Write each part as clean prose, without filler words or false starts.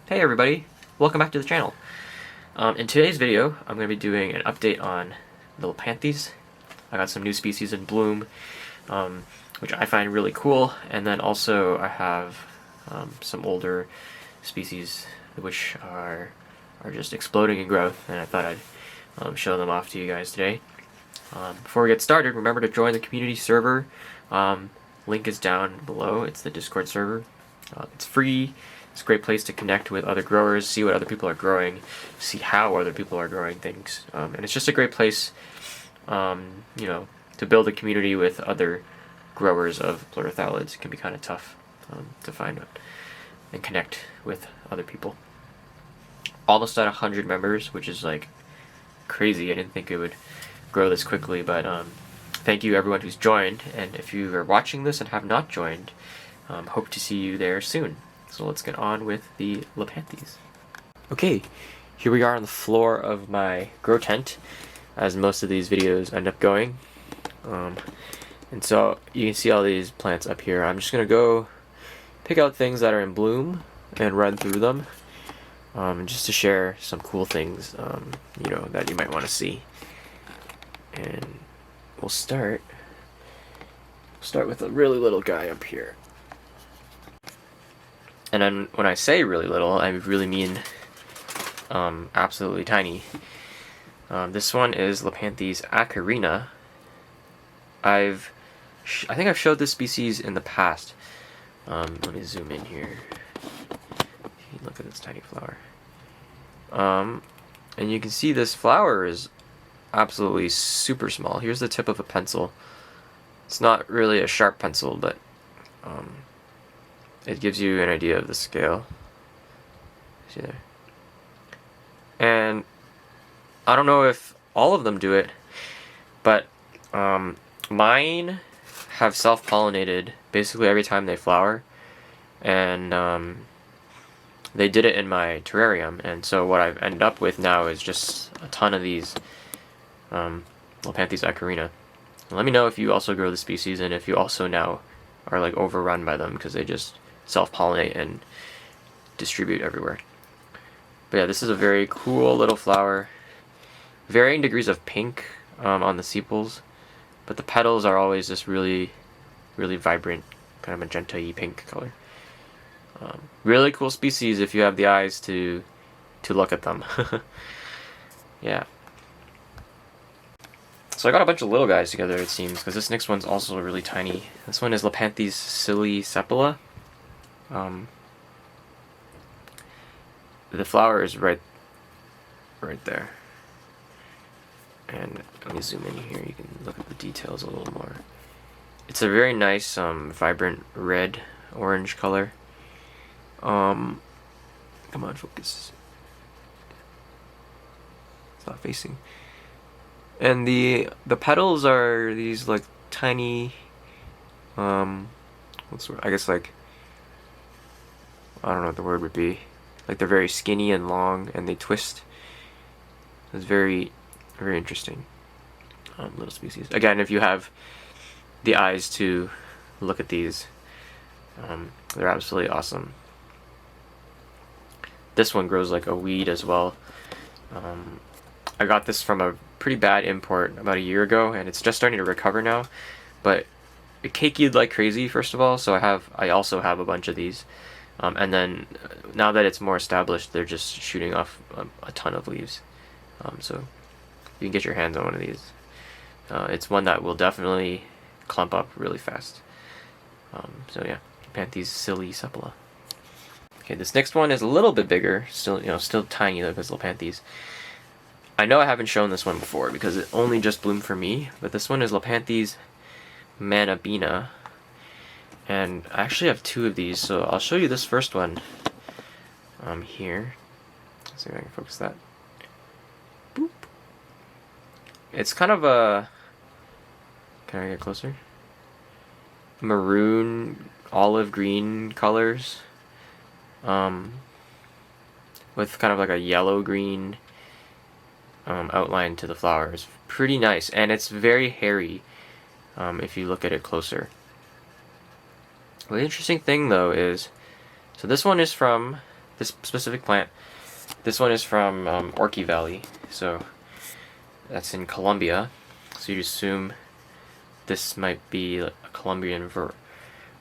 Hey everybody, welcome back to the channel. In today's video, I'm going to be doing an update on the Lepanthes. I got some new species in bloom, which I find really cool, and then also I have some older species which are just exploding in growth, and I thought I'd show them off to you guys today. Before we get started, remember to join the community server. Link is down below. It's the Discord server. It's free. It's a great place to connect with other growers, see what other people are growing, see how other people are growing things, and it's just a great place, to build a community with other growers of pleurothalids. It can be kind of tough to find and connect with other people. Almost at 100 members, which is like crazy. I didn't think it would grow this quickly, but thank you everyone who's joined, and if you are watching this and have not joined, hope to see you there soon. So let's get on with the Lepanthes. Okay, here we are on the floor of my grow tent, as most of these videos end up going. And so you can see all these plants up here. I'm just going to go pick out things that are in bloom and run through them, just to share some cool things, that you might want to see. And we'll start with a really little guy up here. And then when I say really little, I really mean absolutely tiny. This one is Leanthys Acarina. I think I've showed this species in the past. Let me zoom in here. Look at this tiny flower. And you can see this flower is absolutely super small. Here's the tip of a pencil. It's not really a sharp pencil, but it gives you an idea of the scale. See there? And I don't know if all of them do it, but mine have self-pollinated basically every time they flower, and they did it in my terrarium, and so what I've ended up with now is just a ton of these Leanthys Acarina. Let me know if you also grow the species, and if you also now are like overrun by them because they just self-pollinate and distribute everywhere. But yeah, this is a very cool little flower. Varying degrees of pink on the sepals, but the petals are always this really, really vibrant, kind of magenta-y pink color. Really cool species if you have the eyes to look at them. Yeah. So I got a bunch of little guys together, it seems, because this next one's also really tiny. This one is Leanthys Sepula. The flower is right there. And let me zoom in here, you can look at the details a little more. It's a very nice, vibrant red, orange color. Come on, focus. It's not facing. And the petals are these like tiny, what's the word? I guess like, I don't know what the word would be. Like they're very skinny and long, and they twist. It's very, very interesting. Little species. Again, if you have the eyes to look at these, they're absolutely awesome. This one grows like a weed as well. I got this from a pretty bad import about a year ago, and it's just starting to recover now. But it cakeyed like crazy, first of all, so I also have a bunch of these. And then now that it's more established, they're just shooting off a ton of leaves. So you can get your hands on one of these. It's one that will definitely clump up really fast. So yeah, Leanthys Sepula. Okay, this next one is a little bit bigger, still tiny though, because Lepanthes. I know I haven't shown this one before because it only just bloomed for me, but this one is Leanthys Manabina. And I actually have two of these, so I'll show you this first one here. Let's see if I can focus that. Boop. It's kind of a, can I get closer? Maroon, olive green colors, with kind of like a yellow-green outline to the flower. It's pretty nice, and it's very hairy if you look at it closer. Well, the interesting thing though is, so this one is from this specific plant. This one is from Orkney Valley, so that's in Colombia. So you'd assume this might be a Colombian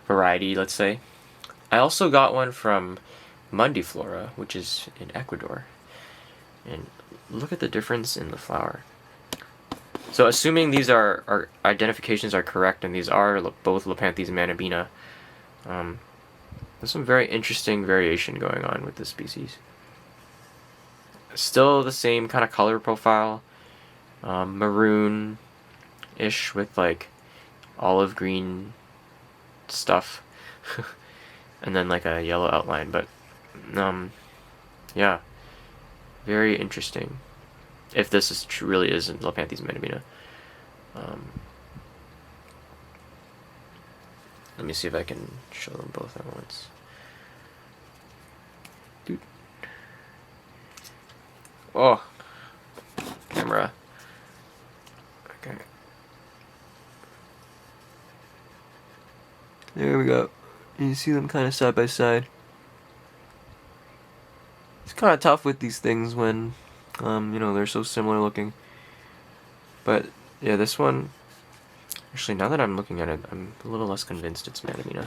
variety, let's say. I also got one from Mundiflora, which is in Ecuador. And look at the difference in the flower. So assuming these our identifications are correct, and these are both Leanthys Manabina, there's some very interesting variation going on with this species. Still the same kind of color profile, maroon-ish with like olive green stuff, and then like a yellow outline. But yeah, very interesting. If this is really isn't Leanthys Manabina. Let me see if I can show them both at once. Dude. Oh, camera. Okay. There we go. You see them kind of side by side. It's kind of tough with these things when, you know, they're so similar looking. But yeah, this one. Actually, now that I'm looking at it, I'm a little less convinced it's Manabina.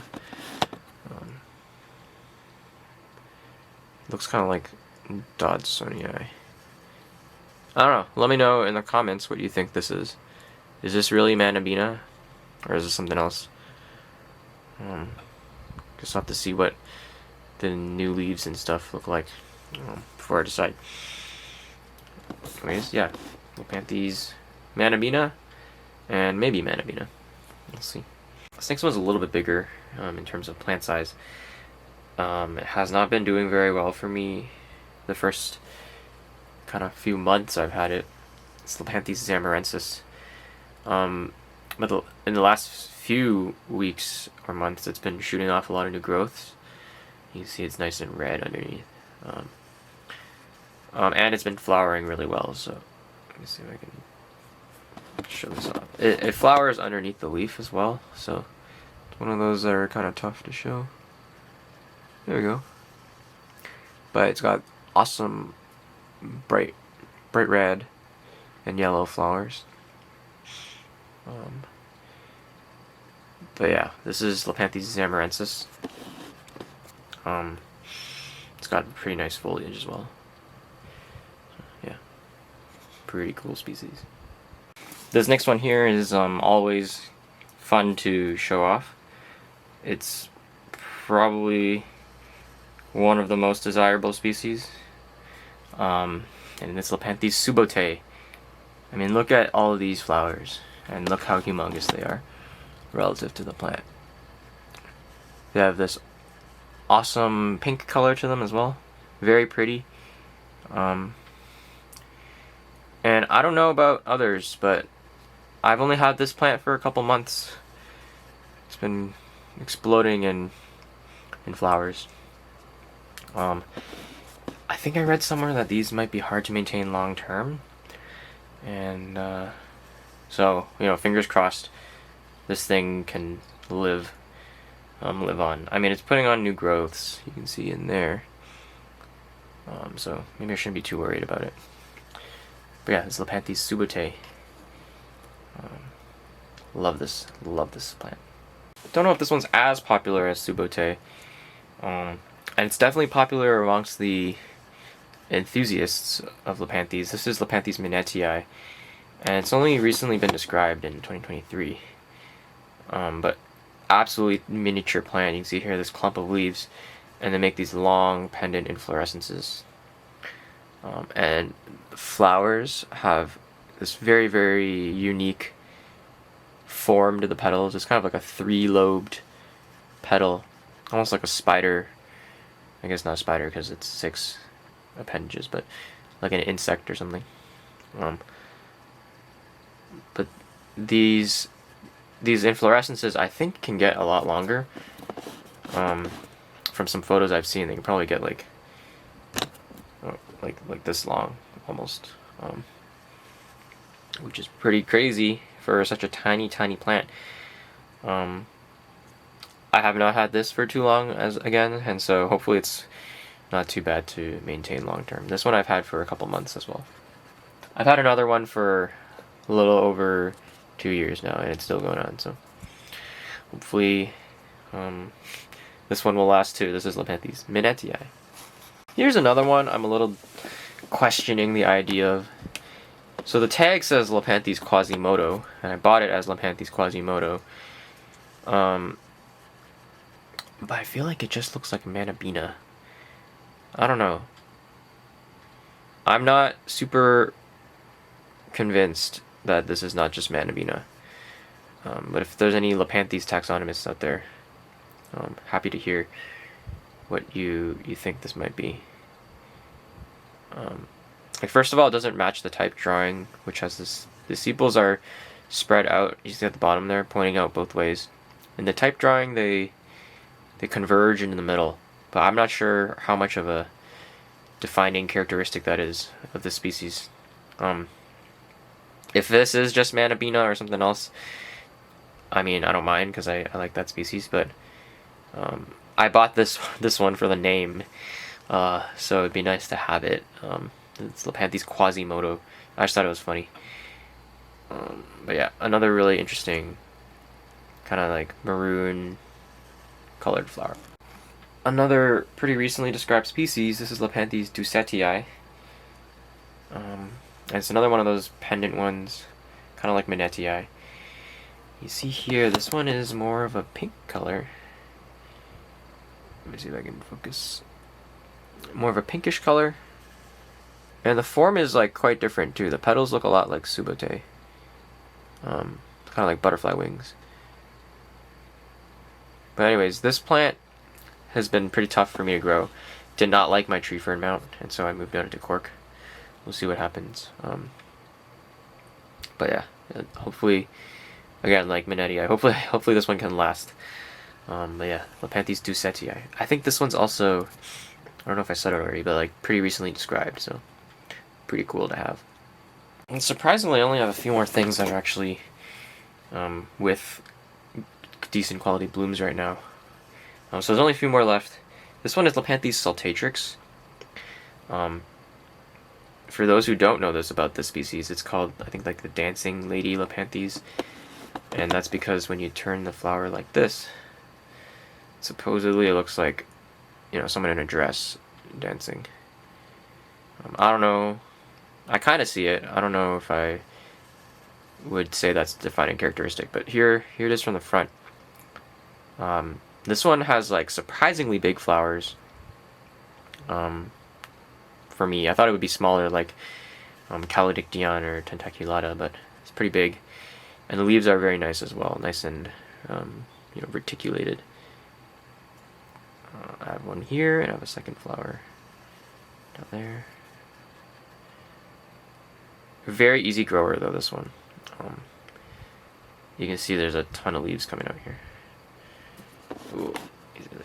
Looks kind of like Dodsonii. I don't know. Let me know in the comments what you think this is. Is this really Manabina, or is this something else? Just have to see what the new leaves and stuff look like before I decide. Anyways, yeah, Leanthys Manabina, and maybe Manabina. Let's see. This next one's a little bit bigger in terms of plant size. It has not been doing very well for me the first kind of few months I've had it. It's Leanthys zamarensis. But in the last few weeks or months, it's been shooting off a lot of new growths. You can see it's nice and red underneath. And it's been flowering really well, so let me see if I can show this off. It flowers underneath the leaf as well, so it's one of those that are kind of tough to show. There we go. But it's got awesome bright red and yellow flowers. But yeah, this is Leanthys zamarensis. It's got pretty nice foliage as well. Yeah, pretty cool species. This next one here is always fun to show off. It's probably one of the most desirable species, and it's Leanthys Subete. I mean, look at all of these flowers, and look how humongous they are relative to the plant. They have this awesome pink color to them as well, very pretty. And I don't know about others, but I've only had this plant for a couple months. It's been exploding in flowers. I think I read somewhere that these might be hard to maintain long term, and so, you know, fingers crossed this thing can live on. I mean, it's putting on new growths, you can see in there, so maybe I shouldn't be too worried about it. But yeah, it's Leanthys Subete. Love this plant. Don't know if this one's as popular as Subete, and it's definitely popular amongst the enthusiasts of Lepanthes. This is Leanthys Mineti, and it's only recently been described in 2023. But absolutely miniature plant. You can see here this clump of leaves, and they make these long pendant inflorescences. And the flowers have this very, very unique form to the petals. It's kind of like a three-lobed petal, almost like a spider. I guess not a spider because it's 6 appendages, but like an insect or something. But these inflorescences, I think, can get a lot longer. From some photos I've seen, they can probably get like this long almost, which is pretty crazy for such a tiny plant. I have not had this for too long, and so hopefully it's not too bad to maintain long term. This one I've had for a couple months as well. I've had another one for a little over 2 years now, and it's still going on, so hopefully this one will last too. This is Leanthys Mineti. Here's another one I'm a little questioning the idea of. So the tag says Leanthys Quasimoto, and I bought it as Leanthys Quasimoto. But I feel like it just looks like Manabina. I don't know. I'm not super convinced that this is not just Manabina. But if there's any Leanthys taxonomists out there, happy to hear what you think this might be. Like, first of all, it doesn't match the type drawing, which has this. The sepals are spread out. You see at the bottom there, pointing out both ways. In the type drawing, they converge in the middle, but I'm not sure how much of a defining characteristic that is of this species. If this is just Manabina or something else, I mean, I don't mind because I like that species, but I bought this one for the name, so it'd be nice to have it. It's Leanthys Quasimoto. I just thought it was funny. But yeah, another really interesting kind of like maroon colored flower. Another pretty recently described species, this is Leanthys duceti. And it's another one of those pendant ones, kind of like Mineti. You see here, this one is more of a pink color. Let me see if I can focus. More of a pinkish color. And the form is like quite different too. The petals look a lot like Subete. Kind of like butterfly wings. But anyways, this plant has been pretty tough for me to grow. Did not like my tree fern mount, and so I moved on to cork. We'll see what happens. But yeah, hopefully, again, like Mineti, hopefully this one can last. But yeah, Leanthys duceti. I think this one's also, I don't know if I said it already, but like pretty recently described, so pretty cool to have. And surprisingly, I only have a few more things that are actually with decent quality blooms right now. So there's only a few more left. This one is Leanthys saltatrix. For those who don't know this about this species, it's called, I think, like the dancing lady Leanthys, and that's because when you turn the flower like this, supposedly it looks like, you know, someone in a dress dancing. I don't know. I kind of see it. I don't know if I would say that's a defining characteristic, but here it is from the front. This one has like surprisingly big flowers. For me, I thought it would be smaller, like Calodicdion or Tentaculata, but it's pretty big, and the leaves are very nice as well, nice and you know, reticulated. I have one here, and I have a second flower down there. Very easy grower though, this one. You can see there's a ton of leaves coming out here. Ooh,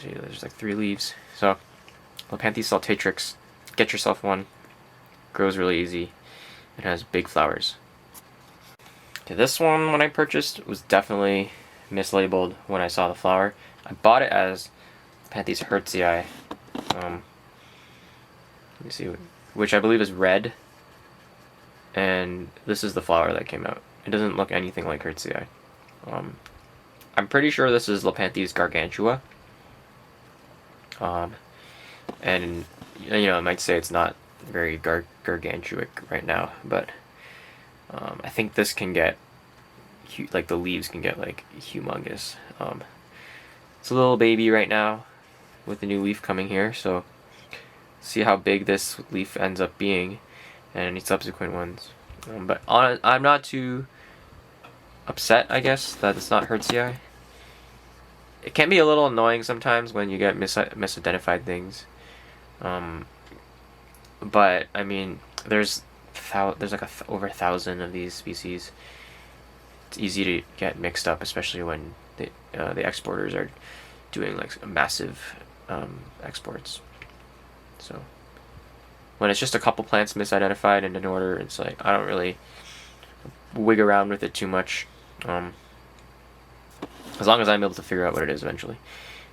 there's like 3 leaves. So, Leanthys saltatrix, get yourself one. Grows really easy. It has big flowers. Okay, this one, when I purchased, was definitely mislabeled when I saw the flower. I bought it as Leanthys hertzii. Let me see, which I believe is red. And this is the flower that came out. It doesn't look anything like hertzii. I'm pretty sure this is Lepanthus gargantua. And you know, I might say it's not very gargantuic right now, but I think this can get, like the leaves can get like humongous. It's a little baby right now with the new leaf coming here, so see how big this leaf ends up being and any subsequent ones. But I'm not too upset, I guess, that it's not hertzii. It can be a little annoying sometimes when you get misidentified things. But I mean, there's like over 1,000 of these species. It's easy to get mixed up, especially when the exporters are doing like massive exports. So when it's just a couple plants misidentified in an order, it's like I don't really wig around with it too much. As long as I'm able to figure out what it is eventually.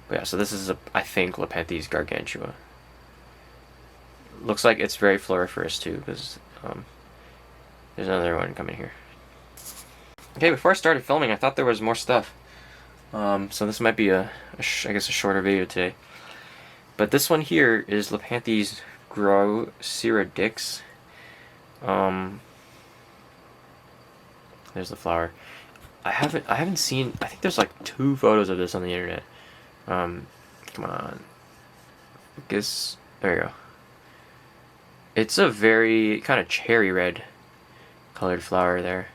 But yeah, so this is I think Lepanthus gargantua. looks like it's very floriferous too, because there's another one coming here. Okay, before I started filming, I thought there was more stuff. So this might be I guess a shorter video today. But this one here is Lepanthes growix. There's the flower. I haven't seen. I think there's like 2 photos of this on the internet. Come on, focus. There you go. It's a very kind of cherry red colored flower there,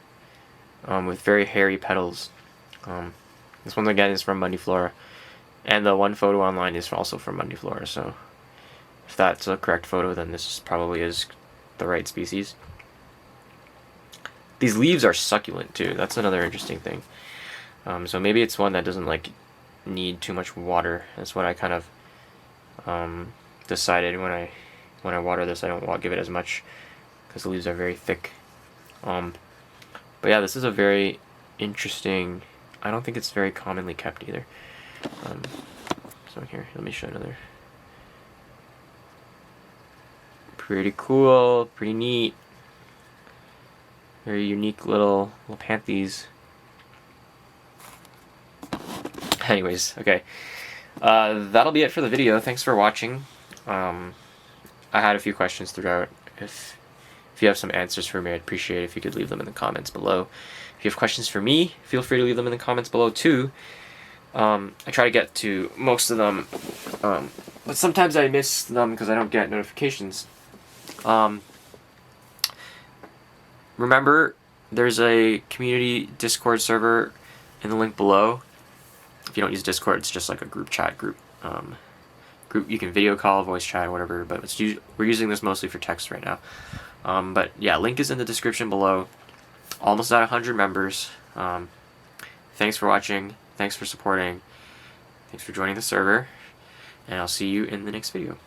with very hairy petals. This one again is from Mundiflora, and the one photo online is also from Mundiflora. So if that's a correct photo, then this probably is the right species. These leaves are succulent too. That's another interesting thing. So maybe it's one that doesn't like need too much water. That's what I kind of decided when I water this. I don't give it as much because the leaves are very thick. But yeah, this is a very interesting. I don't think it's very commonly kept either. So here, let me show another. Pretty cool, pretty neat. Very unique little Lepanthes. Anyways, okay. That'll be it for the video. Thanks for watching. I had a few questions throughout. If you have some answers for me, I'd appreciate it if you could leave them in the comments below. If you have questions for me, feel free to leave them in the comments below too. I try to get to most of them, but sometimes I miss them because I don't get notifications. Remember, there's a community Discord server in the link below. If you don't use Discord, it's just like a group chat group. You can video call, voice chat, whatever, but we're using this mostly for text right now. But yeah, link is in the description below. Almost at 100 members. Thanks for watching. Thanks for supporting. Thanks for joining the server. And I'll see you in the next video.